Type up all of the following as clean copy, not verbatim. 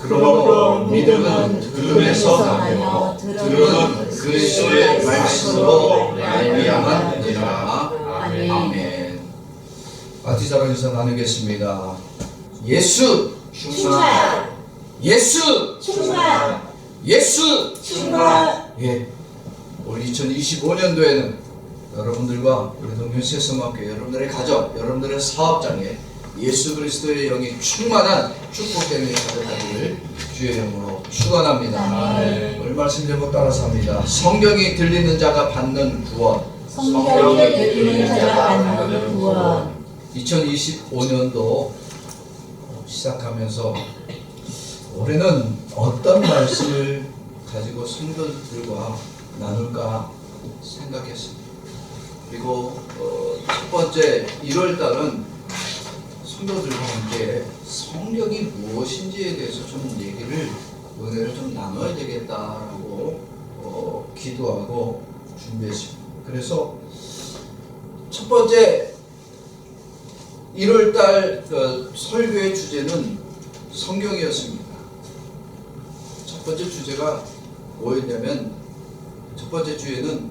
그러므로 믿음은 들음에서 나며 들음은 그리스도의 말씀으로 말미암았느니라. 아멘. 아티자로에서 나누겠습니다. 예수 충만, 예수 충만, 예수. 충만. 예, 올 2025년도에는 여러분들과 우리 동료 세성학교 여러분들의 가정, 여러분들의 사업장에 예수 그리스도의 영이 충만한 축복되는 가득하기를 주의 이름으로 축원합니다. 오늘 말씀 제목 따라서 합니다. 성경이 들리는 자가 받는 구원. 성경이 들리는 자가 받는 구원. 2025년도 시작하면서 올해는 어떤 말씀을 가지고 성도들과 나눌까 생각했습니다. 그리고 첫 번째 1월달은 성도들과 함께 성경이 무엇인지에 대해서 좀 얘기를, 은혜를 좀 나눠야 되겠다라고 기도하고 준비했습니다. 그래서 첫 번째 1월달 설교의 주제는 성경이었습니다. 첫 번째 주제가 뭐였냐면, 첫 번째 주제는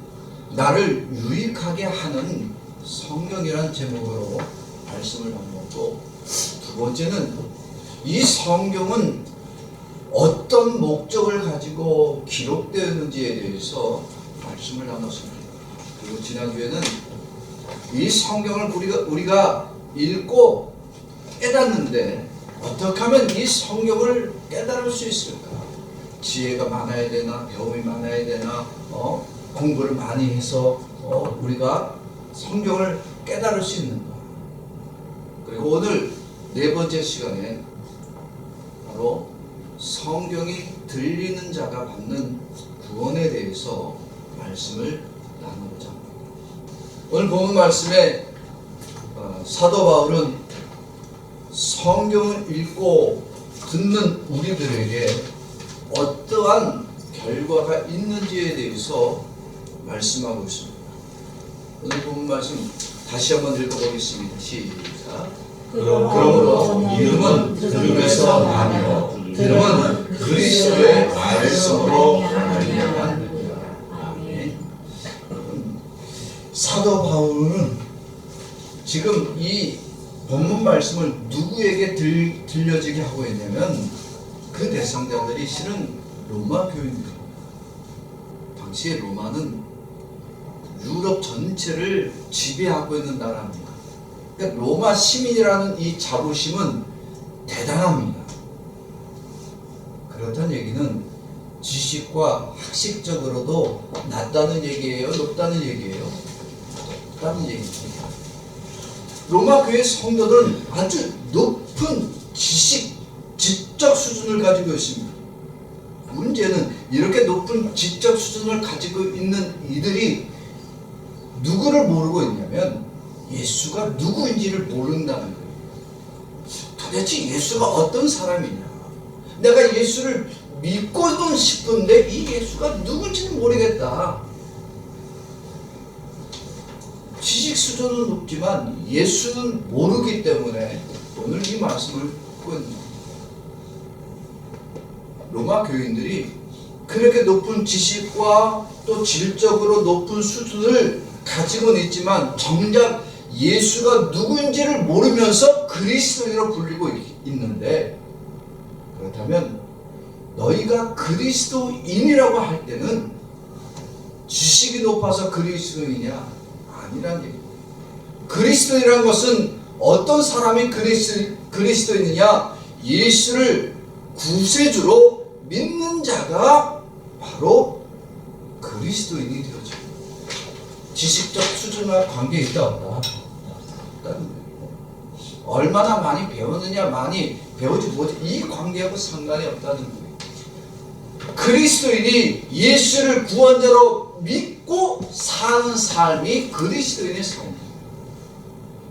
나를 유익하게 하는 성경이라는 제목으로 말씀을 나누었고, 두 번째는 이 성경은 어떤 목적을 가지고 기록되었는지에 대해서 말씀을 나눴습니다. 그리고 지난주에는 이 성경을 우리가 읽고 깨닫는데 어떻게 하면 이 성경을 깨달을 수 있을까? 지혜가 많아야 되나? 배움이 많아야 되나? 공부를 많이 해서 우리가 성경을 깨달을 수 있는가? 그리고 오늘 네 번째 시간에 바로 성경이 들리는 자가 받는 구원에 대해서 말씀을 나누고자 합니다. 오늘 본문 말씀에 사도 바울은 성경을 읽고 듣는 우리들에게 어떠한 결과가 있는지에 대해서 말씀하고 있습니다. 오늘 본문 말씀 다시 한번 읽어보겠습니다. 시작. 그러므로 믿음은 들음에서 나며 들음은 그리스도의 말씀으로 말미암았느니라. 아멘. 사도 바울은 지금 이 본문 말씀을 누구에게 들려지게 하고 있냐면, 그 대상자들이 실은 로마 교인들입니다. 당시에 로마는 유럽 전체를 지배하고 있는 나라입니다. 그러니까 로마 시민이라는 이 자부심은 대단합니다. 그렇다는 얘기는 지식과 학식적으로도 낮다는 얘기예요? 높다는 얘기예요? 높다는 얘기입니다. 로마 교회 성도들은 아주 높은 지식, 지적 수준을 가지고 있습니다. 문제는 이렇게 높은 지적 수준을 가지고 있는 이들이 누구를 모르고 있냐면 예수가 누구인지를 모른다는 거예요. 도대체 예수가 어떤 사람이냐? 내가 예수를 믿고는 싶은데 이 예수가 누군지는 모르겠다. 지식 수준은 높지만 예수는 모르기 때문에 오늘 이 말씀을 듣고 있는 겁니다. 로마 교인들이 그렇게 높은 지식과 또 질적으로 높은 수준을 가지고는 있지만 정작 예수가 누구인지를 모르면서 그리스도인으로 불리고 있는데, 그렇다면 너희가 그리스도인이라고 할 때는 지식이 높아서 그리스도인이냐? 아니란 얘기입니다. 그리스도인이라는 것은 어떤 사람이 그리스도인이냐? 예수를 구세주로 믿는 자가 바로 그리스도인이 되어져. 지식적 수준과 관계 있다 없다? 얼마나 많이 배웠느냐, 많이 배우지 못해, 이 관계하고 상관이 없다는 거예요. 그리스도인이 예수를 구원자로 믿고 사는 삶이 그리스도인의 삶입니다.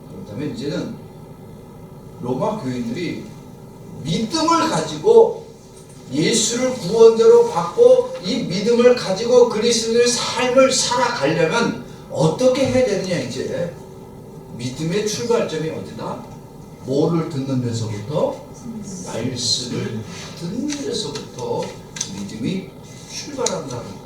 그렇다면 이제는 로마 교인들이 믿음을 가지고 예수를 구원자로 받고 이 믿음을 가지고 그리스도의 삶을 살아가려면 어떻게 해야 되느냐? 이제 믿음의 출발점이 어디다? 뭐를 듣는 데서부터? 말씀을 듣는 데서부터 믿음이 출발한다는 거.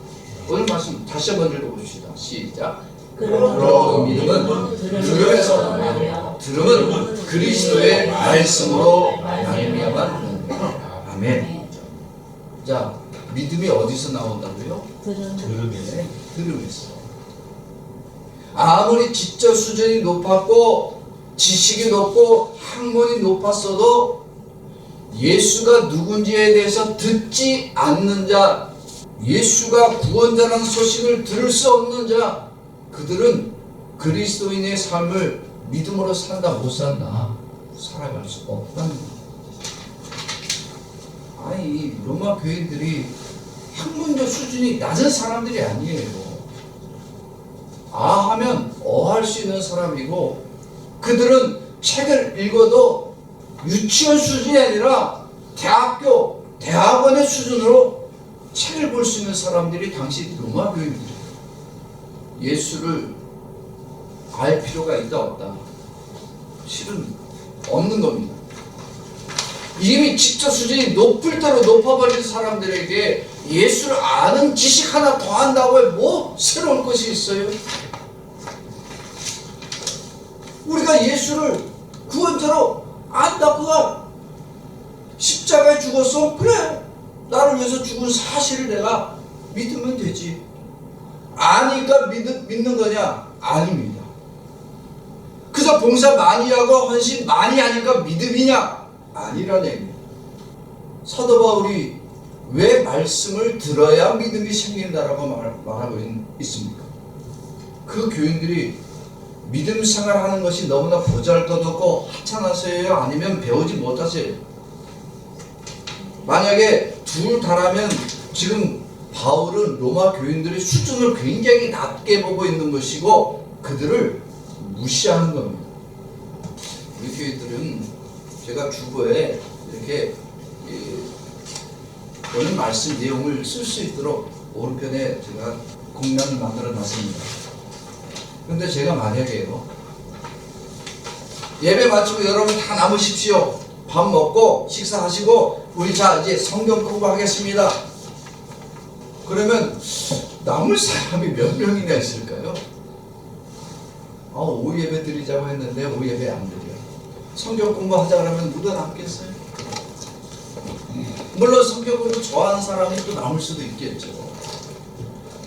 오늘 말씀 다시 한번 읽어봅시다. 시작. 그러므로 믿음은 들음에서 나며 들음은 그리스도의 말씀으로 말미암아. 아멘. 자, 믿음이 어디서 나온다고요? 들음에서. 들음에서. 아무리 지적 수준이 높았고 지식이 높고 학문이 높았어도 예수가 누군지에 대해서 듣지 않는 자, 예수가 구원자라는 소식을 들을 수 없는 자, 그들은 그리스도인의 삶을 믿음으로 산다 못 산다? 살아갈 수 없다는 거예요. 아니, 로마 교인들이 학문적 수준이 낮은 사람들이 아니에요. 아 하면 할 수 있는 사람이고, 그들은 책을 읽어도 유치원 수준이 아니라 대학교, 대학원의 수준으로 책을 볼 수 있는 사람들이 당시 로마 교인들이에요. 예수를 알 필요가 있다 없다? 실은 없는 겁니다. 이미 지적 수준이 높을 대로 높아버린 사람들에게 예수를 아는 지식 하나 더 한다고 해 뭐 새로운 것이 있어요? 우리가 예수를 구원자로 안다고가 십자가에 죽었어? 그래, 나를 위해서 죽은 사실을 내가 믿으면 되지. 아니까 믿는 거냐? 아닙니다. 그저 봉사 많이 하고 헌신 많이 하니까 믿음이냐? 아니라는 얘기입니다. 사도 바울이 왜 말씀을 들어야 믿음이 생긴다라고 말하고 있습니까? 그 교인들이 믿음 생활하는 것이 너무나 보잘것없고 하찮아서예요? 아니면 배우지 못하세요? 만약에 둘 다라면 지금 바울은 로마 교인들의 수준을 굉장히 낮게 보고 있는 것이고 그들을 무시하는 겁니다. 우리 교회들은 제가 주보에 이렇게 오늘 말씀 내용을 쓸 수 있도록 오른편에 제가 공란을 만들어 놨습니다. 그런데 제가 만약에요, 예배 마치고 여러분 다 남으십시오. 밥 먹고 식사하시고 우리 자 이제 성경 공부하겠습니다. 그러면 남을 사람이 몇 명이나 있을까요? 오후 예배 드리자고 했는데 오후 예배 안 드려요. 성경 공부하자 그러면 누가 남겠어요? 물론 성경 공부 좋아하는 사람이 또 남을 수도 있겠죠.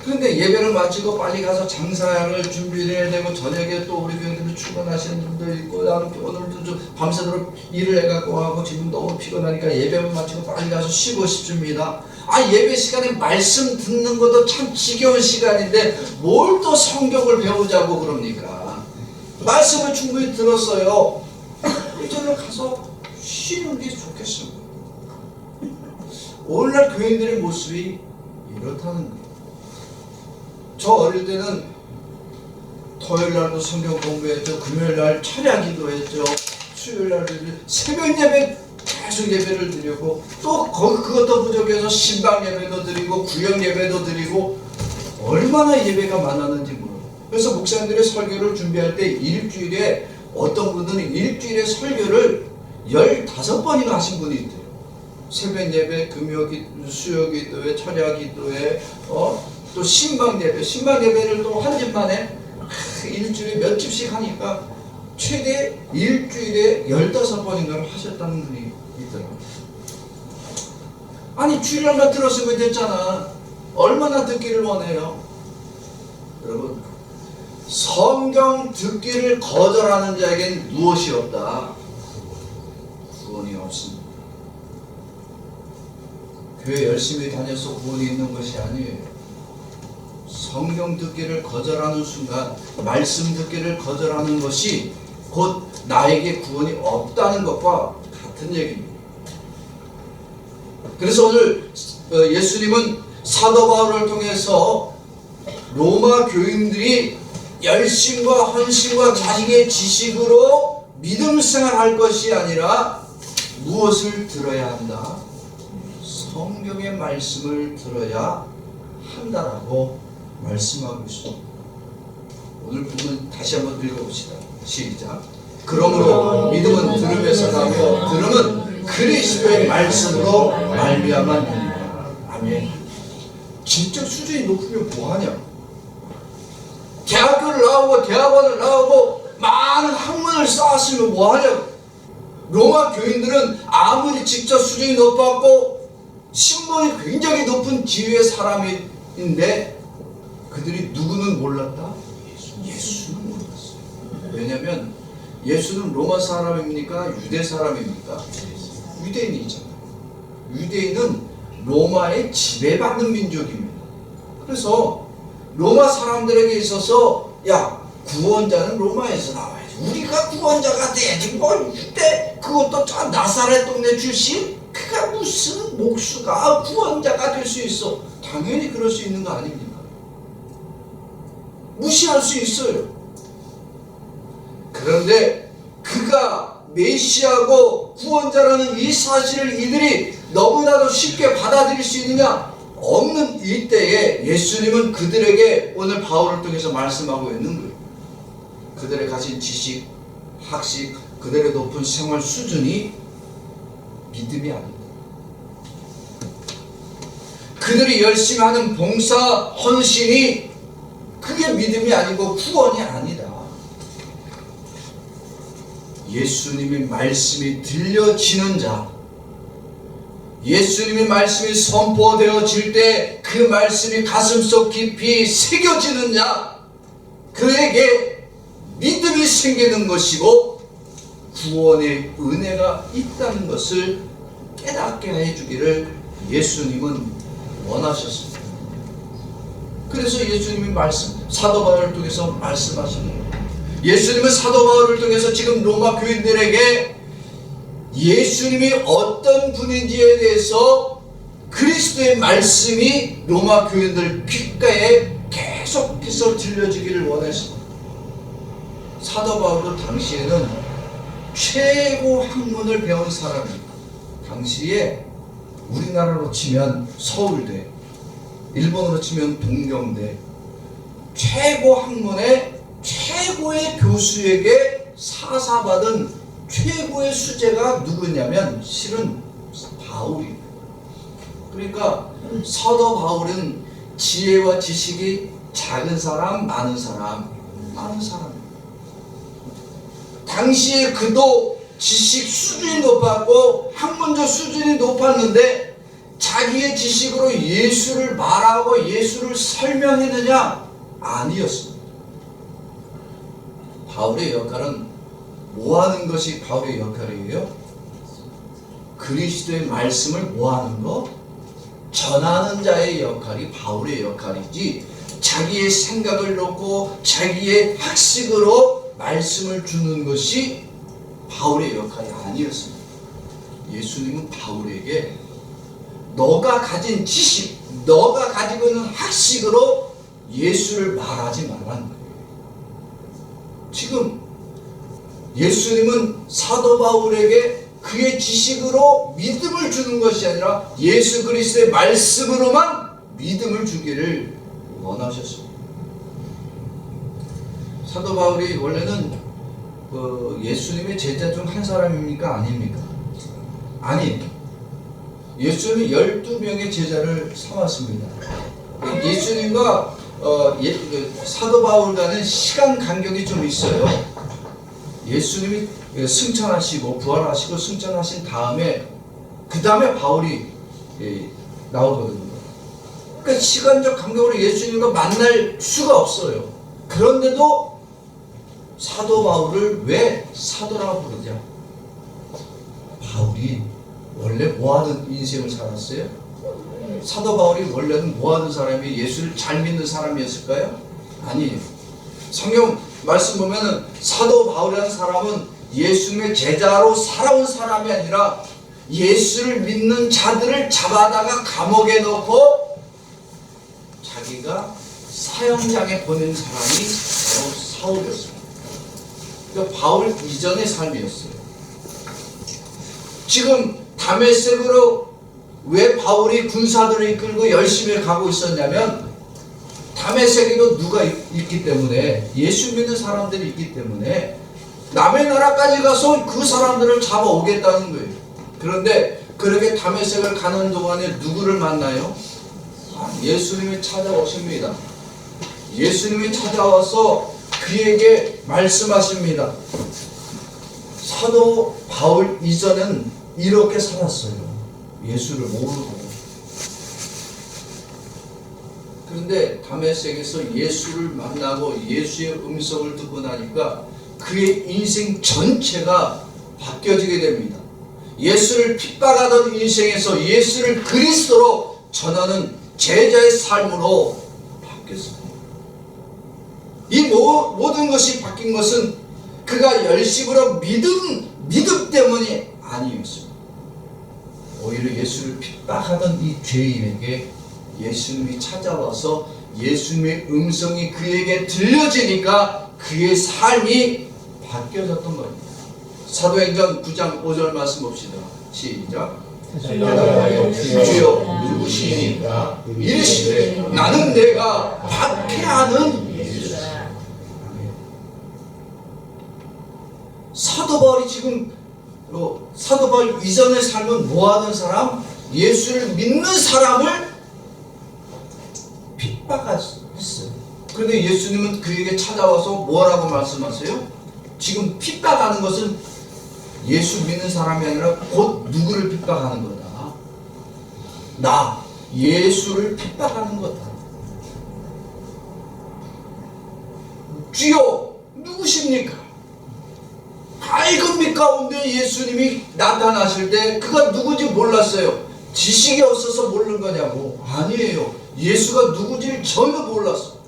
그런데 예배를 마치고 빨리 가서 장사를 준비해야 되고 저녁에 또 우리 교인들은 출근하시는 분도 있고 나는 오늘도 좀 밤새도록 일을 해갖고 하고 지금 너무 피곤하니까 예배만 마치고 빨리 가서 쉬고 싶습니다. 예배 시간에 말씀 듣는 것도 참 지겨운 시간인데 뭘 또 성경을 배우자고 그럽니까? 말씀을 충분히 들었어요. 이제는 가서 쉬는 게 좋겠습니다. 오늘날 교인들의 모습이 이렇다는 거예요. 저 어릴 때는 토요일날도 성경 공부했죠. 금요일날 철야 기도했죠. 수요일날 새벽 예배 계속 예배를 드리고 또 그것도 부족해서 신방 예배도 드리고 구역 예배도 드리고 얼마나 예배가 많았는지 몰라요. 그래서 목사님들의 설교를 준비할 때 일주일에 어떤 분들은 일주일에 설교를 15번이나 하신 분이 있대요. 새벽 예배, 금요 기도, 수요 기도회, 철야 기도회, 또 신방 예배를 또 한 집만에 일주일에 몇 집씩 하니까 최대 일주일에 15번인가를 하셨다는 분이 있더라고요. 아니 주일날만 들었으면 됐잖아. 얼마나 듣기를 원해요? 여러분, 성경 듣기를 거절하는 자에겐 무엇이 없다? 구원이 없습니다. 교회 열심히 다녀서 구원이 있는 것이 아니에요. 성경 듣기를 거절하는 순간 말씀 듣기를 거절하는 것이 곧 나에게 구원이 없다는 것과 같은 얘기입니다. 그래서 오늘 예수님은 사도 바울을 통해서 로마 교인들이 열심과 헌신과 자신의 지식으로 믿음 생활할 것이 아니라 무엇을 들어야 한다? 성경의 말씀을 들어야 한다라고 말씀하고 있습니다. 오늘 부분 다시 한번 읽어봅시다. 시작. 그러므로 믿음은 들음에서 나며 들음은 그리스도의 말씀으로 말미암았느니라. 아멘. 진짜 수준이 높으면 뭐하냐? 대학교를 나오고 대학원을 나오고 많은 학문을 쌓았으면 뭐하냐? 로마 교인들은 아무리 직접 수준이 높았고 신분이 굉장히 높은 지위의 사람인데 그들이 누구는 몰랐다? 예수는 몰랐어요. 왜냐하면 예수는 로마 사람입니까? 유대 사람입니까? 유대인이잖아요. 유대인은 로마의 지배받는 민족입니다. 그래서 로마 사람들에게 있어서 야, 구원자는 로마에서 나와야지. 우리가 구원자가 돼야지. 뭐 유대 그것도 저 나사렛 동네 출신? 그가 무슨 목수가 구원자가 될 수 있어? 당연히 그럴 수 있는 거 아닙니까? 무시할 수 있어요. 그런데 그가 메시아고 구원자라는 이 사실을 이들이 너무나도 쉽게 받아들일 수 있느냐? 없는 이때에 예수님은 그들에게 오늘 바울을 통해서 말씀하고 있는 거예요. 그들의 가진 지식, 학식, 그들의 높은 생활 수준이 믿음이 아니다. 그들이 열심히 하는 봉사, 헌신이 그게 믿음이 아니고 구원이 아니다. 예수님의 말씀이 들려지는 자, 예수님의 말씀이 선포되어질 때 그 말씀이 가슴속 깊이 새겨지는 자, 그에게 믿음이 생기는 것이고 구원의 은혜가 있다는 것을 깨닫게 해주기를 예수님은 원하셨습니다. 그래서 예수님이 사도 바울을 통해서 말씀하시는 거예요. 예수님은 사도 바울을 통해서 지금 로마 교인들에게 예수님이 어떤 분인지에 대해서 그리스도의 말씀이 로마 교인들 귓가에 계속해서 들려주기를 원했습니다. 사도 바울도 당시에는 최고 학문을 배운 사람입니다. 당시에 우리나라로 치면 서울대, 일본으로 치면 동경대, 최고 학문의 최고의 교수에게 사사받은 최고의 수재가 누구냐면 실은 바울이에요. 그러니까 사도 바울은 지혜와 지식이 작은 사람, 많은 사람, 많은 사람입니다. 당시에 그도 지식 수준이 높았고 학문적 수준이 높았는데 자기의 지식으로 예수를 말하고 예수를 설명했느냐? 아니었습니다. 바울의 역할은 뭐하는 것이 바울의 역할이에요? 그리스도의 말씀을 뭐하는 거? 전하는 자의 역할이 바울의 역할이지 자기의 생각을 놓고 자기의 학식으로 말씀을 주는 것이 바울의 역할이 아니었습니다. 예수님은 바울에게 너가 가진 지식, 너가 가지고 있는 학식으로 예수를 말하지 말라는 거예요. 지금 예수님은 사도 바울에게 그의 지식으로 믿음을 주는 것이 아니라 예수 그리스도의 말씀으로만 믿음을 주기를 원하셨습니다. 사도 바울이 원래는 예수님의 제자 중 한 사람입니까? 아닙니까? 아니, 예수님이 12명의 제자를 삼았습니다. 예수님과 사도 바울과는 시간 간격이 좀 있어요. 예수님이 승천하시고 부활하시고 승천하신 다음에 그 다음에 바울이 나오거든요. 그러니까 시간적 간격으로 예수님과 만날 수가 없어요. 그런데도 사도 바울을 왜 사도라고 부르냐? 바울이 원래 뭐하는 인생을 살았어요? 사도 바울이 원래는 뭐하는 사람이 예수를 잘 믿는 사람이었을까요? 아니에요. 성경 말씀 보면은 사도 바울이라는 사람은 예수님의 제자로 살아온 사람이 아니라 예수를 믿는 자들을 잡아다가 감옥에 넣고 자기가 사형장에 보낸 사람이 바로 사울이었습니다. 그러니까 바울 이전의 삶이었어요. 지금 다메섹으로 왜 바울이 군사들을 이끌고 열심히 가고 있었냐면 다메섹에도 누가 있기 때문에 예수 믿는 사람들이 있기 때문에 남의 나라까지 가서 그 사람들을 잡아오겠다는 거예요. 그런데 그렇게 다메섹을 가는 동안에 누구를 만나요? 예수님이 찾아오십니다. 예수님이 찾아와서 그에게 말씀하십니다. 사도 바울 이전은 이렇게 살았어요. 예수를 모르고. 그런데 다메섹에서 예수를 만나고 예수의 음성을 듣고 나니까 그의 인생 전체가 바뀌어지게 됩니다. 예수를 핍박하던 인생에서 예수를 그리스도로 전하는 제자의 삶으로 바뀌었습니다. 이 모든 것이 바뀐 것은 그가 열심으로 믿음 때문이 아니었습니다. 오히려 예수를 핍박하던 이 죄인에게 예수님이 찾아와서 예수님의 음성이 그에게 들려지니까 그의 삶이 바뀌어졌던 겁니다. 사도행전 9장 5절 말씀 봅시다. 시작. 대답하여 주여 누구시니까 이르시되 나는 내가 박해하는 예수라. 사도 바울이 지금 사도 바울 이전의 삶은 뭐하는 사람? 예수를 믿는 사람을 핍박했어요. 그런데 예수님은 그에게 찾아와서 뭐라고 말씀하세요? 지금 핍박하는 것은 예수 믿는 사람이 아니라 곧 누구를 핍박하는 거다? 나 예수를 핍박하는 거다. 주여 누구십니까? 밝은 빛 가운데 예수님이 나타나실 때 그가 누구지 몰랐어요. 지식이 없어서 모르는 거냐고. 아니에요. 예수가 누구지를 전혀 몰랐어.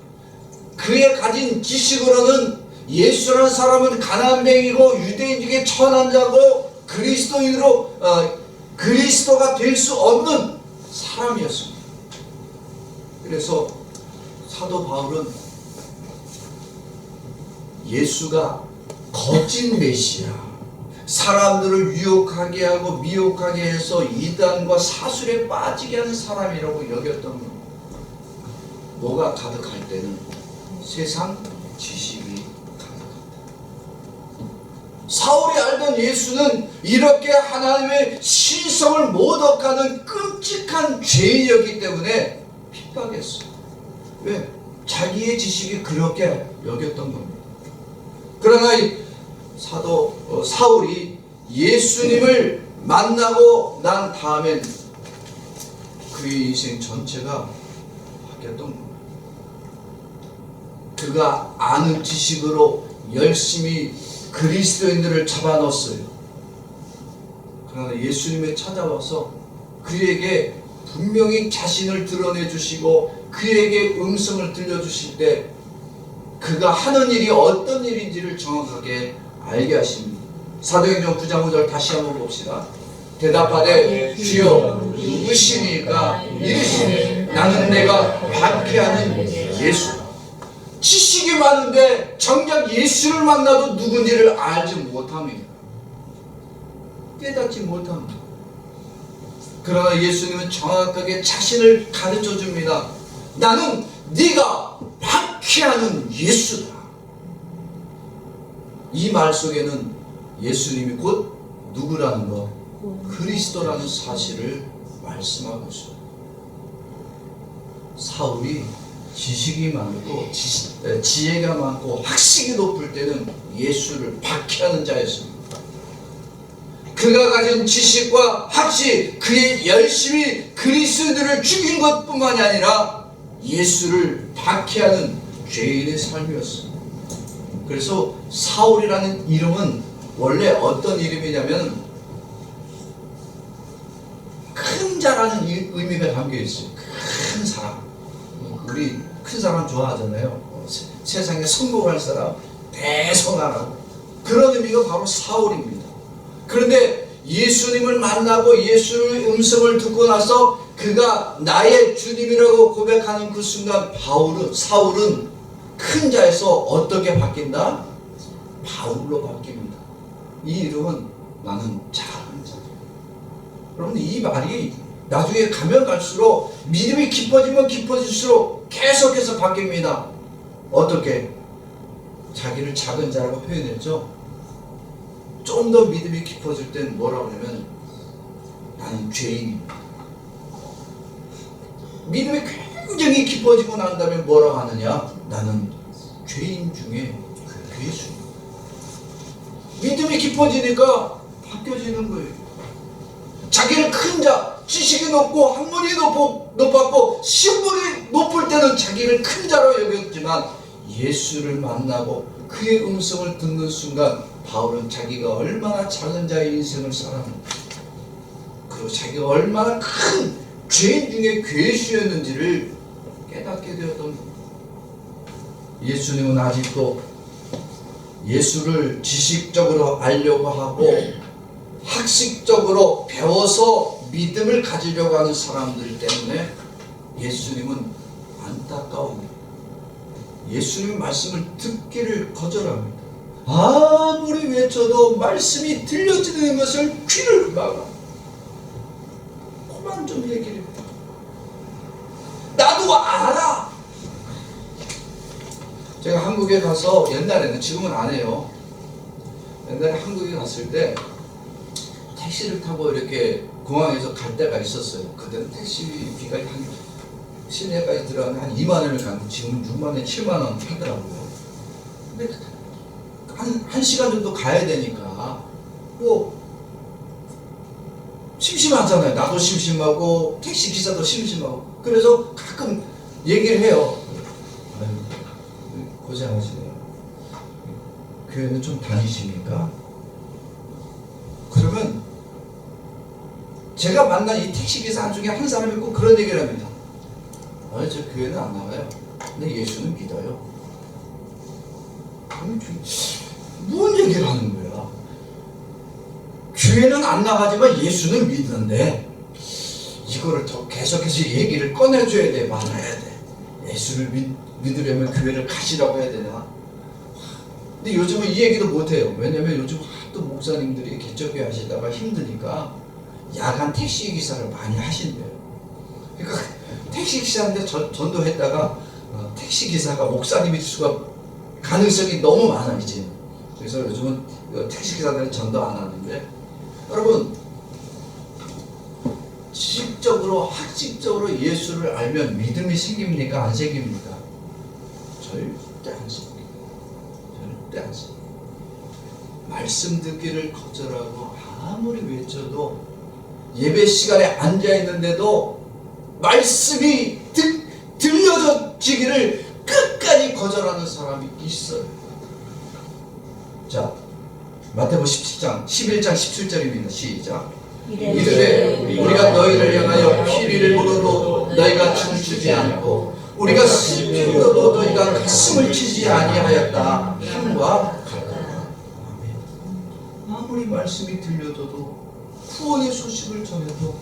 그의 가진 지식으로는 예수라는 사람은 가난뱅이고 유대인 중에 천한 자고 그리스도인으로 그리스도가 될 수 없는 사람이었습니다. 그래서 사도 바울은 예수가 거짓 메시아, 사람들을 유혹하게 하고 미혹하게 해서 이단과 사술에 빠지게 하는 사람이라고 여겼던 겁니다. 뭐가 가득할 때는 세상 지식이 사울이 알던 예수는 이렇게 하나님의 신성을 모독하는 끔찍한 죄인이었기 때문에 핍박했어요. 왜? 자기의 지식이 그렇게 여겼던 겁니다. 그러나 사울이 예수님을 만나고 난 다음엔 그의 인생 전체가 바뀌었던 겁니다. 그가 아는 지식으로 열심히 그리스도인들을 잡아넣었어요. 그러나 예수님이 찾아와서 그에게 분명히 자신을 드러내 주시고 그에게 음성을 들려주실 때 그가 하는 일이 어떤 일인지를 정확하게 알게 하십니다. 사도행전 9장 5절 다시 한번 봅시다. 대답하되 주여 누구시니까 이르시되 나는 내가 박해하는 예수. 지식이 많은데 정작 예수를 만나도 누군지를 알지 못합니다. 깨닫지 못합니다. 그러나 예수님은 정확하게 자신을 가르쳐 줍니다. 나는 네가 박해하는 예수다. 이 말 속에는 예수님이 곧 누구라는 것, 그리스도라는 사실을 말씀하고 있습니다. 사울이 지식이 많고 지혜가 많고 학식이 높을 때는 예수를 박해하는 자였습니다. 그가 가진 지식과 학식, 그의 열심히 그리스도를 죽인 것뿐만이 아니라 예수를 박해하는 죄인의 삶이었습니다. 그래서 사울이라는 이름은 원래 어떤 이름이냐면 큰 자라는 의미가 담겨 있어요. 큰 사람. 우리 큰 사람 좋아하잖아요. 세상에 성공할 사람, 대성하라고. 그런 의미가 바로 사울입니다. 그런데 예수님을 만나고 예수의 음성을 듣고 나서 그가 나의 주님이라고 고백하는 그 순간 사울은 큰 자에서 어떻게 바뀐다? 바울로 바뀝니다. 이 이름은 나는 작은 자. 여러분 이 말이 나중에 가면 갈수록 믿음이 깊어지면 깊어질수록 계속해서 바뀝니다. 어떻게? 자기를 작은 자라고 표현했죠. 좀 더 믿음이 깊어질 땐 뭐라고 하냐면 나는 죄인입니다. 믿음이 굉장히 깊어지고 난 다음에 뭐라고 하느냐? 나는 죄인 중에 괴수입니다. 믿음이 깊어지니까 바뀌어지는 거예요. 자기를 큰 자, 지식이 높고 학문이 높았고 신분이 높을 때는 자기를 큰 자로 여겼지만 예수를 만나고 그의 음성을 듣는 순간 바울은 자기가 얼마나 작은 자의 인생을 살았는지 그리고 자기가 얼마나 큰 죄인 중에 괴수였는지를 깨닫게 되었던 겁니다. 예수님은 아직도 예수를 지식적으로 알려고 하고 학식적으로 배워서 믿음을 가지려고 하는 사람들 때문에 예수님은 안타까웁니다. 예수님의 말씀을 듣기를 거절합니다. 아무리 외쳐도 말씀이 들려지는 것을 귀를 막아. 그만 좀 얘기를 해. 나도 알아. 제가 한국에 가서 옛날에는, 지금은 안 해요. 옛날에 한국에 갔을 때 택시를 타고 이렇게 공항에서 갈 때가 있었어요. 그때는 택시비가 한 시내까지 들어가면 한 2만 원을 가는데 지금 6만 원, 7만 원 하더라고요. 근데 한 시간 정도 가야 되니까 뭐 심심하잖아요. 나도 심심하고 택시 기사도 심심하고. 그래서 가끔 얘기를 해요. 고생하시네요. 교회는 좀 다니십니까? 그러면 제가 만난 이 택시기사 중에 한 사람이 꼭 그런 얘기를 합니다. 저 교회는 안 나가요. 근데 예수는 믿어요. 무슨 얘기를 하는 거야? 교회는 안 나가지만 예수는 믿는데 이거를 더 계속해서 얘기를 꺼내줘야 돼, 말아야 돼. 예수를 믿으려면 교회를 가시라고 해야 되나? 근데 요즘은 이 얘기도 못해요. 왜냐면 요즘 또 목사님들이 개척교회 하시다가 힘드니까 야간 택시 기사를 많이 하신대요. 그러니까 택시 기사한테 전도했다가 택시 기사가 목사님이 수가 가능성이 너무 많아 이제. 그래서 요즘은 택시 기사들은 전도 안 하는데, 여러분 지식적으로 학식적으로 예수를 알면 믿음이 생깁니까? 안 생깁니까? 절대 안 생깁니다. 절대 안 생깁니다. 말씀 듣기를 거절하고 아무리 외쳐도 예배 시간에 앉아 있는데도 말씀이 들려지기를 끝까지 거절하는 사람이 있어요. 자, 마태복음 17장 11장 17절입니다. 시작. 이르되 우리가 너희를 향하여 피리를 물어도 너희가 춤추지 않고 우리가 슬피 울어도 너희가 가슴을 치지 아니하였다 함과 같다. 아무리 말씀이 들려도 구원의 소식을 전해도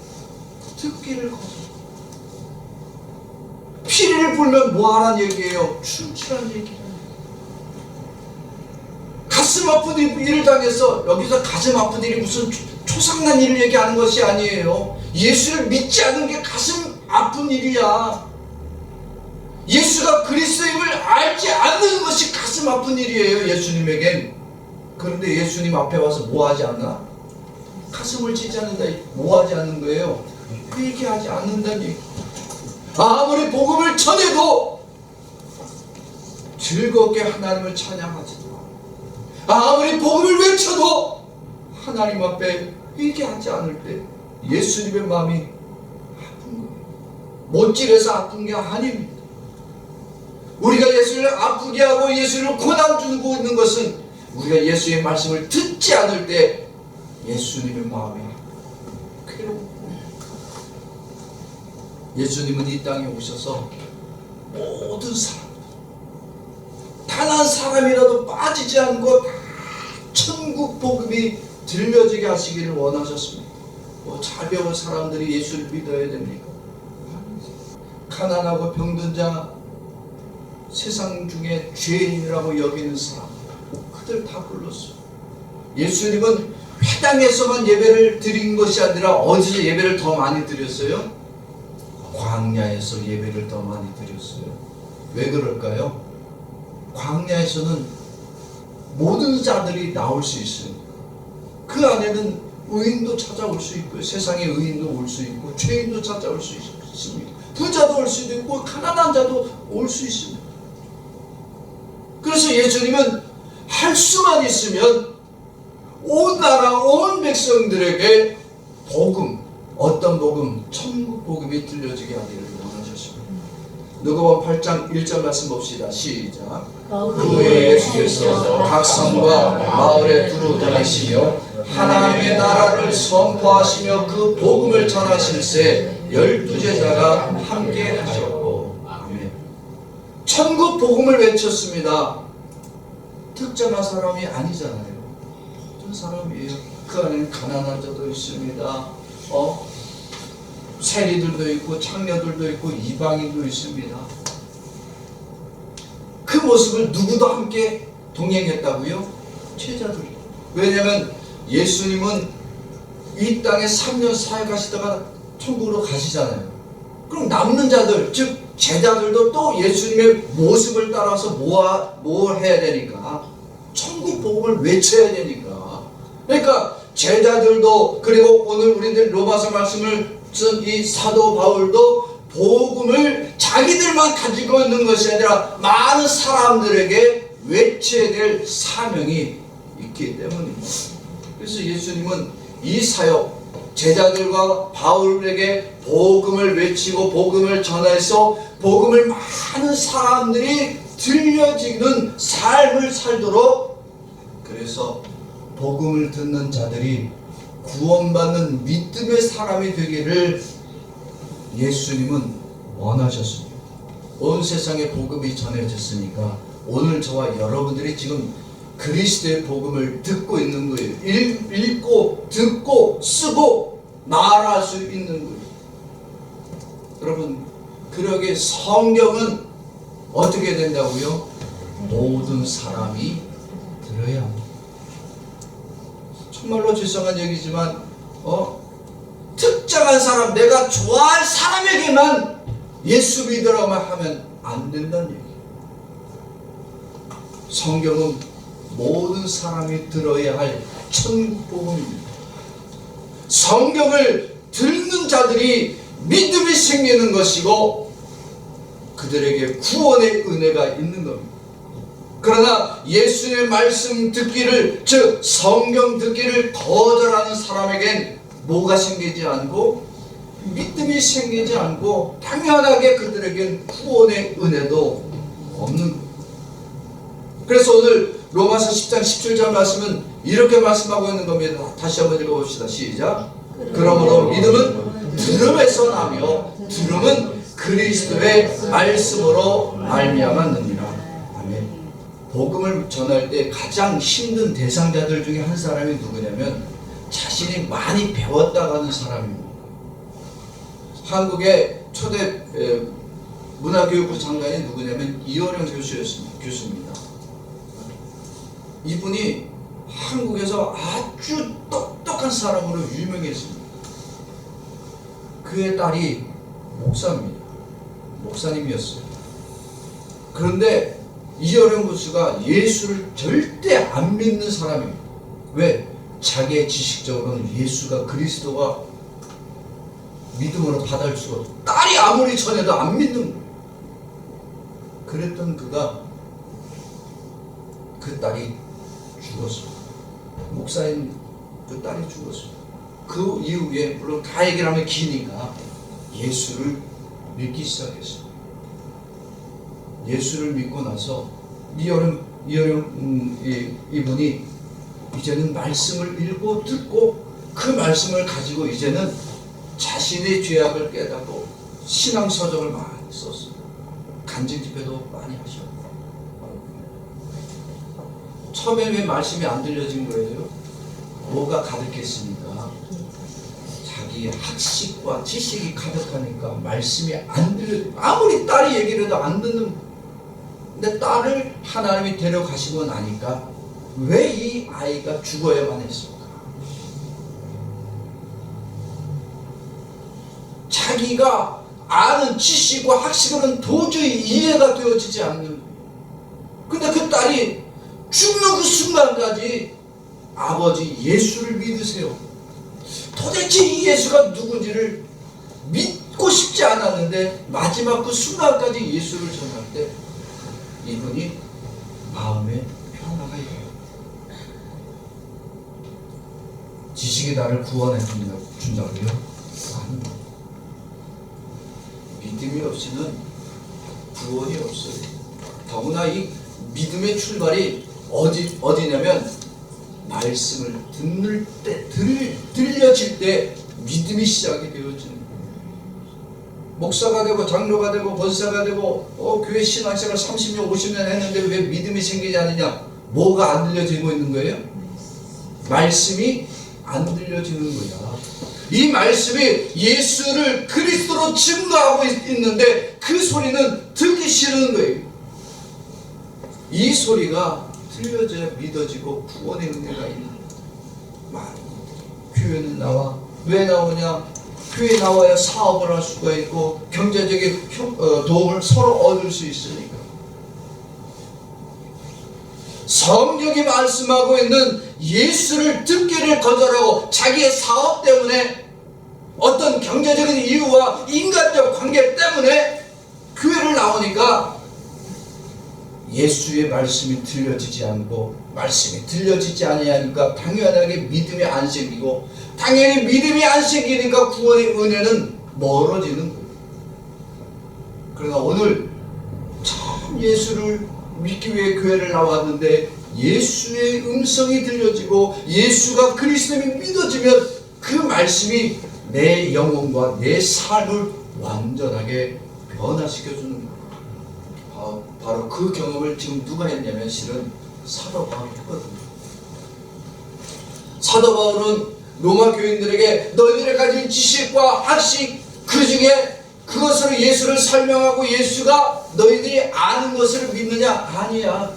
듣기를 거절. 피리를 불면 뭐하란 얘기예요? 춤추란 얘기예요. 가슴 아픈 일을 당해서, 여기서 가슴 아픈 일이 무슨 초상난 일을 얘기하는 것이 아니에요. 예수를 믿지 않는 게 가슴 아픈 일이야. 예수가 그리스도임을 알지 않는 것이 가슴 아픈 일이에요, 예수님에겐. 그런데 예수님 앞에 와서 뭐 하지 않나? 가슴을 치지 않는다. 뭐 하지 않는 거예요? 회개하지 않는다는 얘기. 아무리 복음을 전해도 즐겁게 하나님을 찬양하지도 않아. 아무리 복음을 외쳐도 하나님 앞에 회개하지 않을 때 예수님의 마음이 아픈 거예요. 못질해서 아픈 게 아닙니다. 우리가 예수를 아프게 하고 예수를 고난 주고 있는 것은 우리가 예수의 말씀을 듣지 않을 때 예수님의 마음이 괴롭고. 예수님은 이 땅에 오셔서 모든 사람, 단 한 사람이라도 빠지지 않고 다 천국 복음이 들려지게 하시기를 원하셨습니다. 뭐 잘 배운 사람들이 예수를 믿어야 됩니까? 가난하고 병든 자, 세상 중에 죄인이라고 여기는 사람, 그들 다 불렀어요. 예수님은 회당에서만 예배를 드린 것이 아니라 어디서 예배를 더 많이 드렸어요? 광야에서 예배를 더 많이 드렸어요. 왜 그럴까요? 광야에서는 모든 자들이 나올 수 있으니까. 그 안에는 의인도 찾아올 수 있고 세상의 의인도 올 수 있고 죄인도 찾아올 수 있습니다. 부자도 올 수도 있고 가난한 자도 올 수 있습니다. 그래서 예수님은 할 수만 있으면 온 나라 온 백성들에게 복음, 어떤 복음? 천국 복음이 들려지게 하기를 원하셨습니다. 누가복음 8장 1절 말씀 봅시다. 시작. 그 후에 예수께서 각 성과 마을에 두루 다니시며 하나님의 나라를 선포하시며 그 복음을 전하실세 12제자가 함께 하셨고. 아멘. 천국 복음을 외쳤습니다. 특정한 사람이 아니잖아요. 어떤 사람이에요. 그 안에는 가난한 자도 있습니다. 세리들도 있고 창녀들도 있고 이방인도 있습니다. 그 모습을 누구도 함께 동행했다고요? 제자들. 왜냐하면 예수님은 이 땅에 3년 사역하시다가 천국으로 가시잖아요. 그럼 남는 자들, 즉 제자들도 또 예수님의 모습을 따라서 뭘 해야 되니까? 천국 복음을 외쳐야 되니까. 그러니까 제자들도, 그리고 오늘 우리들 로마서 말씀을 쓴 이 사도 바울도 복음을 자기들만 가지고 있는 것이 아니라 많은 사람들에게 외쳐야 될 사명이 있기 때문입니다. 그래서 예수님은 이 사역, 제자들과 바울에게 복음을 외치고 복음을 전해서 복음을 많은 사람들이 들려지는 삶을 살도록, 그래서 복음을 듣는 자들이 구원받는 믿음의 사람이 되기를 예수님은 원하셨습니다. 온 세상에 복음이 전해졌으니까 오늘 저와 여러분들이 지금 그리스도의 복음을 듣고 있는 거예요. 읽고 듣고 쓰고 말할 수 있는 거예요. 여러분, 그러게 성경은 어떻게 된다고요? 모든 사람이 들어야 합니다. 정말로 죄송한 얘기지만 특정한 사람, 내가 좋아할 사람에게만 예수 믿으라고만 하면 안 된다는 얘기예요. 성경은 모든 사람이 들어야 할 천국 복음입니다. 성경을 듣는 자들이 믿음이 생기는 것이고 그들에게 구원의 은혜가 있는 겁니다. 그러나 예수의 말씀 듣기를, 즉 성경 듣기를 거절하는 사람에겐 뭐가 생기지 않고 믿음이 생기지 않고 당연하게 그들에겐 구원의 은혜도 없는 거예요. 그래서 오늘 로마서 10장 17절 말씀은 이렇게 말씀하고 있는 겁니다. 다시 한번 읽어봅시다. 시작. 그러므로 믿음은 들음에서 나며 들음은 그리스도의 말씀으로 말미암았느니라. 아멘. 복음을 전할 때 가장 힘든 대상자들 중에 한 사람이 누구냐면 자신이 많이 배웠다고 하는 사람입니다. 한국의 초대 문화교육부 장관이 누구냐면 이호령 교수입니다. 이분이 한국에서 아주 똑똑한 사람으로 유명했습니다. 그의 딸이 목사입니다. 목사님이었어요. 그런데 이호령 교수가 예수를 절대 안 믿는 사람이에요. 왜? 자기의 지식적으로는 예수가 그리스도가 믿음으로 받을 수가 없어. 딸이 아무리 전해도 안 믿는 거예요. 그랬던 그가, 그 딸이 죽었어요. 목사인 그 딸이 죽었어요. 그 이후에 물론 다 얘기를 하면 기니까 예수를 믿기 시작했어요. 예수를 믿고 나서 이분이 이제는 말씀을 읽고 듣고 그 말씀을 가지고 이제는 자신의 죄악을 깨닫고 신앙서적을 많이 썼어요. 간증 집회도 많이 하셨고. 처음에 왜 말씀이 안 들려진 거예요? 뭐가 가득했습니까? 자기 학식과 지식이 가득하니까 말씀이 안 들려. 아무리 딸이 얘기를 해도 안 듣는. 근데 딸을 하나님이 데려가시고 나니까 왜 이 아이가 죽어야만 했을까? 자기가 아는 지식과 학식으로는 도저히 이해가 되어지지 않는. 근데 그 딸이 죽는 그 순간까지 아버지 예수를 믿으세요. 도대체 이 예수가 누군지를 믿고 싶지 않았는데 마지막 그 순간까지 예수를 전할 때 이분이 마음에 평화가 있어요. 지식이 나를 구원해 준다고요? 아니, 믿음이 없이는 구원이 없어요. 더구나 이 믿음의 출발이 어디냐면 말씀을 듣는 때, 들려질 때 믿음이 시작이 되어지는 거예요. 목사가 되고 장로가 되고 권사가 되고 교회 신앙생활 30년 50년 했는데 왜 믿음이 생기지 않느냐? 뭐가 안 들려지고 있는 거예요? 말씀이 안 들려지는 거야. 이 말씀이 예수를 그리스도로 증거하고 있는데 그 소리는 듣기 싫은 거예요. 이 소리가 들려져야 믿어지고 구원의 은혜가 있는 거예요. 교회는 나와. 왜 나오냐? 교회 나와야 사업을 할 수가 있고 경제적인 도움을 서로 얻을 수 있으니까. 성경이 말씀하고 있는 예수를 듣기를 거절하고 자기의 사업 때문에 어떤 경제적인 이유와 인간적 관계 때문에 교회를 나오니까 예수의 말씀이 들려지지 않고 말씀이 들려지지 아니하니까 당연하게 믿음이 안 생기고 당연히 믿음이 안 생기니까 구원의 은혜는 멀어지는 거예요. 그러나 오늘 참 예수를 믿기 위해 교회를 나왔는데 예수의 음성이 들려지고 예수가 그리스도임이 믿어지면 그 말씀이 내 영혼과 내 삶을 완전하게 변화시켜주는 거예요. 바로 그 경험을 지금 누가 했냐면 실은 사도 바울이 했거든요. 사도 바울은 로마 교인들에게 너희들의 가진 지식과 학식 그 중에 그것으로 예수를 설명하고 예수가 너희들이 아는 것을 믿느냐? 아니야.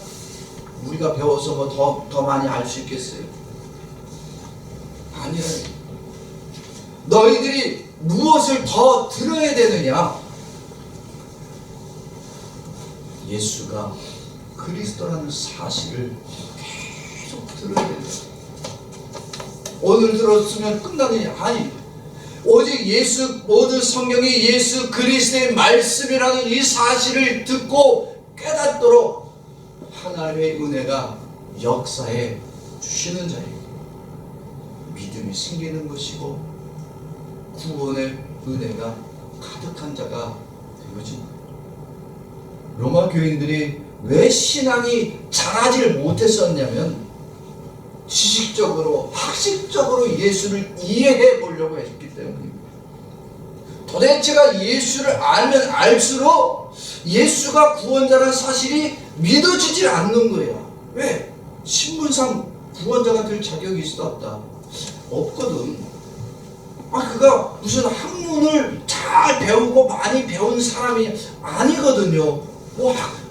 우리가 배워서 뭐 더 많이 알 수 있겠어요? 아니야. 너희들이 무엇을 더 들어야 되느냐? 예수가 그리스도라는 사실을 계속 들어야 된다. 오늘 들었으면 끝나느냐? 아니, 오직 모든 성경이 예수 그리스도의 말씀이라는 이 사실을 듣고 깨닫도록 하나님의 은혜가 역사해 주시는 자에게 믿음이 생기는 것이고 구원의 은혜가 가득한 자가 되어진다. 로마 교인들이 왜 신앙이 자라지를 못했었냐면 지식적으로 학식적으로 예수를 이해해 보려고 했기 때문입니다. 도대체가 예수를 알면 알수록 예수가 구원자라는 사실이 믿어지질 않는 거야. 왜? 신분상 구원자가 될 자격이 있어 없다? 없거든. 그가 무슨 학문을 잘 배우고 많이 배운 사람이 아니거든요.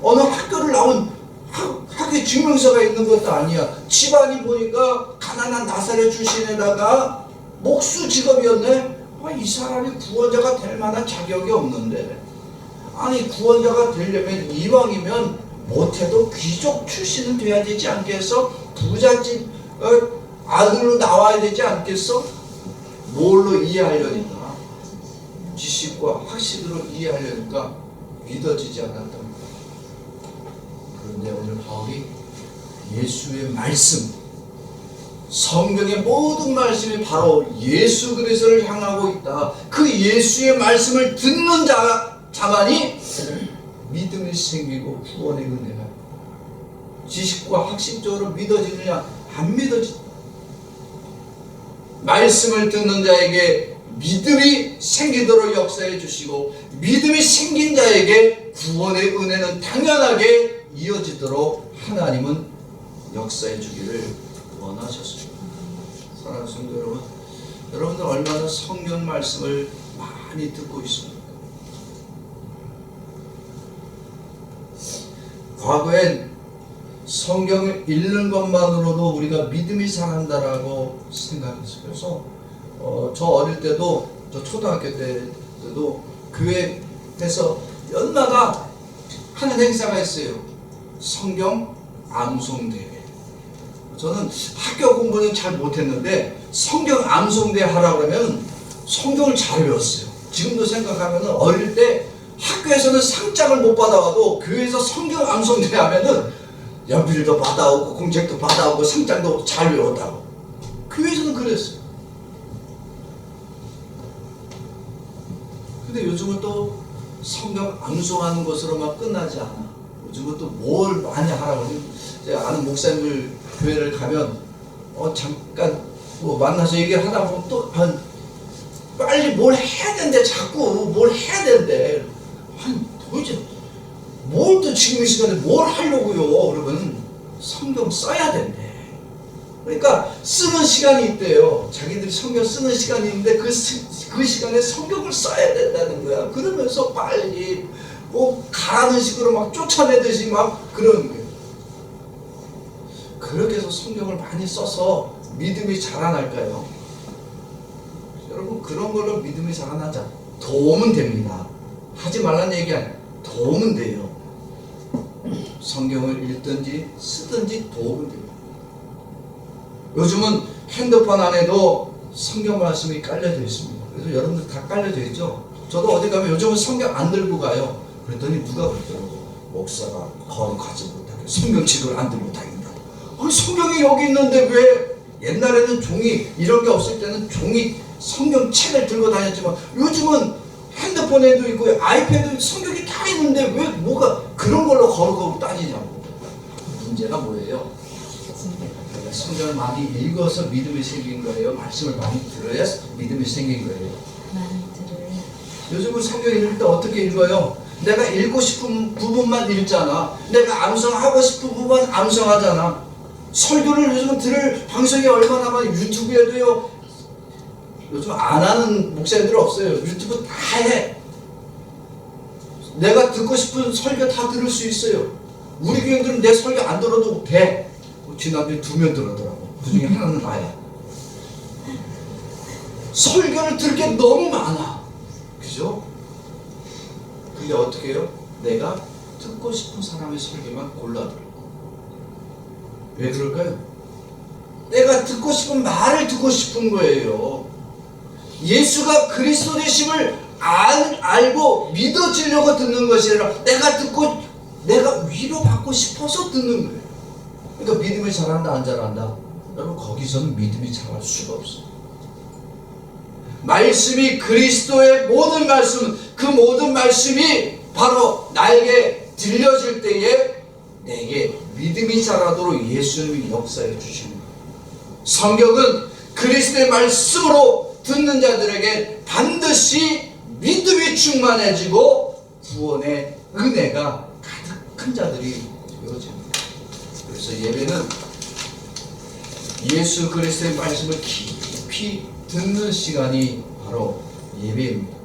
어느 학교를 나온 학교 증명서가 있는 것도 아니야. 집안이 보니까 가난한 나사렛 출신에다가 목수 직업이었네. 이 사람이 구원자가 될 만한 자격이 없는데. 아니 구원자가 되려면 이왕이면 못해도 귀족 출신은 돼야 되지 않겠어? 부잣집 아들로 나와야 되지 않겠어? 뭘로 이해하려니까? 지식과 학식으로 이해하려니까 믿어지지 않았단 말이야. 그런데 오늘 바울이 예수의 말씀, 성경의 모든 말씀이 바로 예수 그리스도를 향하고 있다. 그 예수의 말씀을 듣는 자만이 믿음이 생기고 구원의 은혜가. 지식과 학식적으로 믿어지느냐? 안 믿어진다. 말씀을 듣는 자에게 믿음이 생기도록 역사해 주시고 믿음이 생긴 자에게 구원의 은혜는 당연하게 이어지도록 하나님은 역사해 주기를 원하셨습니다. 사랑하는 성도 여러분, 여러분들 얼마나 성경 말씀을 많이 듣고 있습니까? 과거엔 성경을 읽는 것만으로도 우리가 믿음이 상한다라고 생각했어요. 그래서 저 어릴 때도, 저 초등학교 때도 교회에서 연마다 하는 행사가 있어요. 성경 암송대회. 저는 학교 공부는 잘 못했는데 성경 암송대 하라 그러면 성경을 잘 외웠어요. 지금도 생각하면 어릴 때 학교에서는 상장을 못 받아와도 교회에서 성경 암송대 하면은 연필도 받아오고 공책도 받아오고 상장도 잘 외웠다고. 교회에서는 그랬어요. 근데 요즘은 또 성경 암송하는 것으로만 끝나지 않아. 요즘은 또 뭘 많이 하라고. 제가 아는 목사님들 교회를 가면 잠깐 뭐 만나서 얘기를 하다 보면 또 빨리 뭘 해야 된대. 자꾸 뭘 해야 된대. 아니 도대체 뭘 또 지금 이 시간에 뭘 하려고요? 그러면 성경 써야 된대. 그러니까 쓰는 시간이 있대요. 자기들이 성경 쓰는 시간이 있는데 그 시간에 성경을 써야 된다는 거야. 그러면서 빨리 뭐 가라는 식으로 막 쫓아내듯이 막 그러는 거예요. 그렇게 해서 성경을 많이 써서 믿음이 자라날까요? 여러분 그런 걸로 믿음이 자라나자. 도움은 됩니다. 하지 말라는 얘기 아니에요. 도움은 돼요. 성경을 읽든지 쓰든지 도움은 됩니다. 요즘은 핸드폰 안에도 성경 말씀이 깔려져 있습니다. 그래서 여러분들 다 깔려져 있죠. 저도 어디 가면 요즘은 성경 안 들고 가요. 그랬더니 누가 그러더라고. 목사가 거룩하지 못하게 성경책을 안 들고 다닌다. 아니 성경이 여기 있는데 왜? 옛날에는 종이 이런 게 없을 때는 종이 성경책을 들고 다녔지만 요즘은 핸드폰에도 있고 아이패드 성경이 다 있는데 왜 뭐가 그런 걸로 거룩하고 따지냐고. 문제가 뭐예요? 성경을 많이 읽어서 믿음이 생긴 거예요? 말씀을 많이 들어야 믿음이 생긴 거예요? 많이 들어요. 요즘은 성경 읽을 때 어떻게 읽어요? 내가 읽고 싶은 부분만 읽잖아. 내가 암송하고 싶은 부분만 암송하잖아. 설교를 요즘은 들을 방송이 얼마나 많이 유튜브에도요. 요즘 안 하는 목사님들 없어요. 유튜브 다 해. 내가 듣고 싶은 설교 다 들을 수 있어요. 우리 교인들은 내 설교 안 들어도 돼. 지난주에 2명 들었더라고. 그 중에 하나는 나야. 설교를 들을 게 너무 많아. 그죠? 근데 어떻게 해요? 내가 듣고 싶은 사람의 설교만 골라 들고. 왜 그럴까요? 내가 듣고 싶은 말을 듣고 싶은 거예요. 예수가 그리스도 되심을 알고 믿어지려고 듣는 것이 아니라 내가 위로받고 싶어서 듣는 거예요. 그러니까 믿음이 자란다 안 자란다? 여러분 거기서는 믿음이 자랄 수가 없어요. 말씀이 그리스도의 모든 말씀, 그 모든 말씀이 바로 나에게 들려질 때에 내게 믿음이 자라도록 예수님이 역사해 주시는 거예요. 성경은 그리스도의 말씀으로 듣는 자들에게 반드시 믿음이 충만해지고 구원의 은혜가 가득한 자들이 되어집니다. 그래서 예배는 예수 그리스도의 말씀을 깊이 듣는 시간이 바로 예배입니다.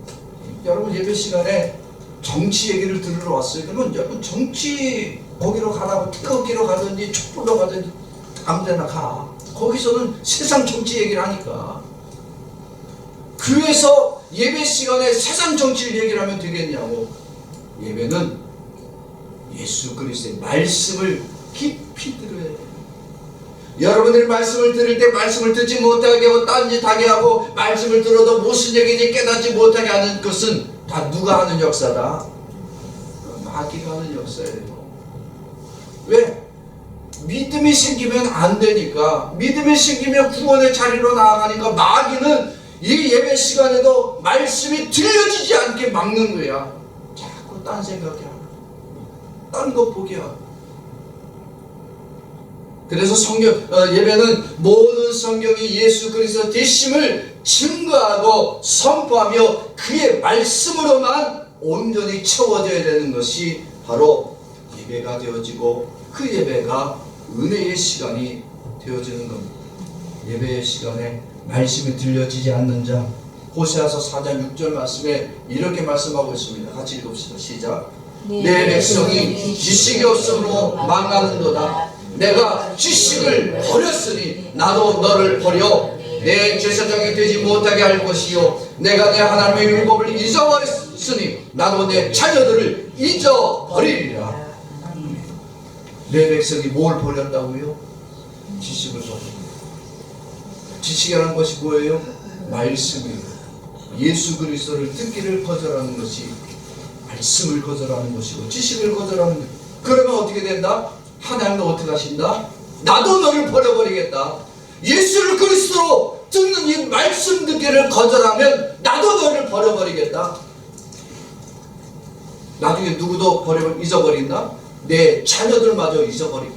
여러분 예배 시간에 정치 얘기를 들으러 왔어요. 그러면 여러분 정치 거기로 가라고 태극기로 가든지 촛불로 가든지 아무데나 가. 거기서는 세상 정치 얘기를 하니까. 교회에서 예배 시간에 세상 정치를 얘기를 하면 되겠냐고. 예배는 예수 그리스도의 말씀을 깊이 들어야 돼요. 여러분들이 말씀을 들을 때 말씀을 듣지 못하게 하고 딴짓하게 하고 말씀을 들어도 무슨 얘기인지 깨닫지 못하게 하는 것은 다 누가 하는 역사다? 마귀가 하는 역사예요. 왜? 믿음이 생기면 안 되니까. 믿음이 생기면 구원의 자리로 나아가니까 마귀는 이 예배 시간에도 말씀이 들려지지 않게 막는 거야. 자꾸 딴 생각이 하고 딴 것 보게 하고. 그래서 예배는 모든 성경이 예수 그리스도 되심을 증거하고 선포하며 그의 말씀으로만 온전히 채워져야 되는 것이 바로 예배가 되어지고 그 예배가 은혜의 시간이 되어지는 겁니다. 예배의 시간에 말씀이 들려지지 않는 자, 호세아서 4장 6절 말씀에 이렇게 말씀하고 있습니다. 같이 읽읍시다. 시작. 내 백성이 지식이 없으므로 망하는도다. 내가 지식을 버렸으니 나도 너를 버려 내 제사장이 되지 못하게 할 것이요 내가 내 하나님의 율법을 잊어버렸으니 나도 내 자녀들을 잊어버리리라. 내 백성이 뭘 버렸다고요? 지식을 거절합니다. 지식이라는 것이 뭐예요? 말씀이에요. 예수 그리스도를 듣기를 거절하는 것이 말씀을 거절하는 것이고 지식을 거절하는 거예요. 그러면 어떻게 된다? 하나님은 어떻게 하신다? 나도 너를 버려버리겠다. 예수를 그리스도로 듣는 이 말씀 듣기를 거절하면 나도 너를 버려버리겠다. 나중에 누구도 잊어버린다? 내 자녀들마저 잊어버리고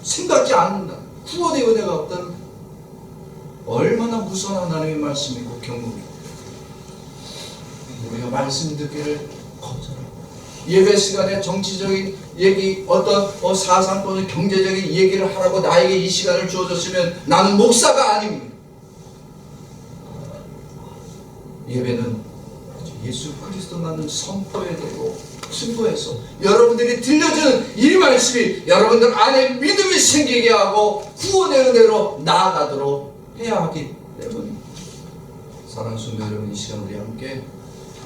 생각지 않는다. 구원의 은혜가 없다는 거예요. 얼마나 무서운 하나님의 말씀이고 경고입니다. 우리가 말씀 듣기를 거절하고 예배 시간에 정치적인 얘기 어떤 사상 또는 경제적인 얘기를 하라고 나에게 이 시간을 주어졌으면 나는 목사가 아닙니다. 예배는 예수 그리스도만을 선포해야 되고 증거해서 여러분들이 들려주는 이 말씀이 여러분들 안에 믿음이 생기게 하고 구원의 은혜로 나아가도록 해야 하기 때문입니다. 사랑하는 성도 여러분, 이 시간 우리 함께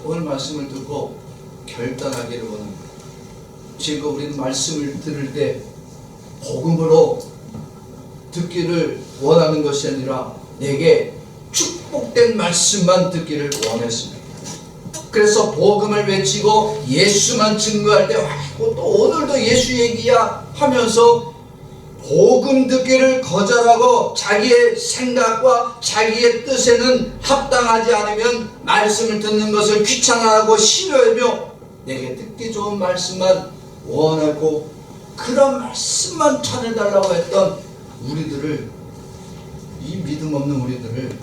오늘 말씀을 듣고 결단하기를 원합니다. 지금 우리는 말씀을 들을 때 복음으로 듣기를 원하는 것이 아니라 내게 축복된 말씀만 듣기를 원했습니다. 그래서 복음을 외치고 예수만 증거할 때 또 오늘도 예수 얘기야 하면서 복음 듣기를 거절하고 자기의 생각과 자기의 뜻에는 합당하지 않으면 말씀을 듣는 것을 귀찮아하고 싫어하며 내게 듣기 좋은 말씀만 원하고 그런 말씀만 전해달라고 했던 우리들을, 이 믿음 없는 우리들을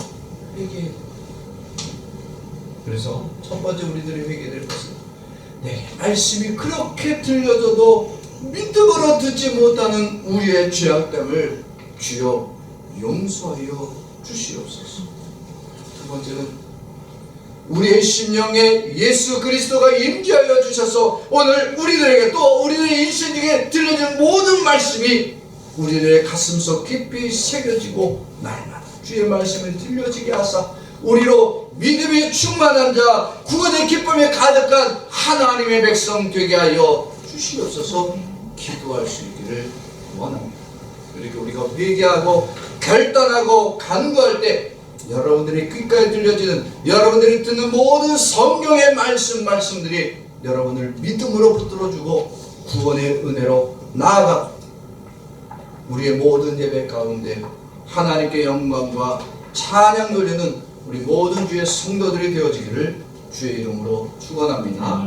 회개해야 됩니다. 그래서 첫 번째 우리들이 회개될 것은 내게 말씀이 그렇게 들려줘도 믿음으로 듣지 못하는 우리의 죄악됨을 주여 용서하여 주시옵소서. 두 번째는 우리의 심령에 예수 그리스도가 임재하여 주셔서 오늘 우리들에게 또 우리들의 인생 중에 들려진 모든 말씀이 우리들의 가슴속 깊이 새겨지고 날마다 주의 말씀을 들려지게 하사 우리로 믿음이 충만한 자, 구원의 기쁨에 가득한 하나님의 백성 되게 하여 주시옵소서. 기도할 수 있기를 원합니다. 이렇게 우리가 회개하고 결단하고 간구할 때 여러분들이 귓가에 들려지는, 여러분들이 듣는 모든 성경의 말씀들이 여러분을 믿음으로 붙들어주고 구원의 은혜로 나아가 우리의 모든 예배 가운데 하나님께 영광과 찬양 돌리는 우리 모든 주의 성도들이 되어지기를 주의 이름으로 축원합니다.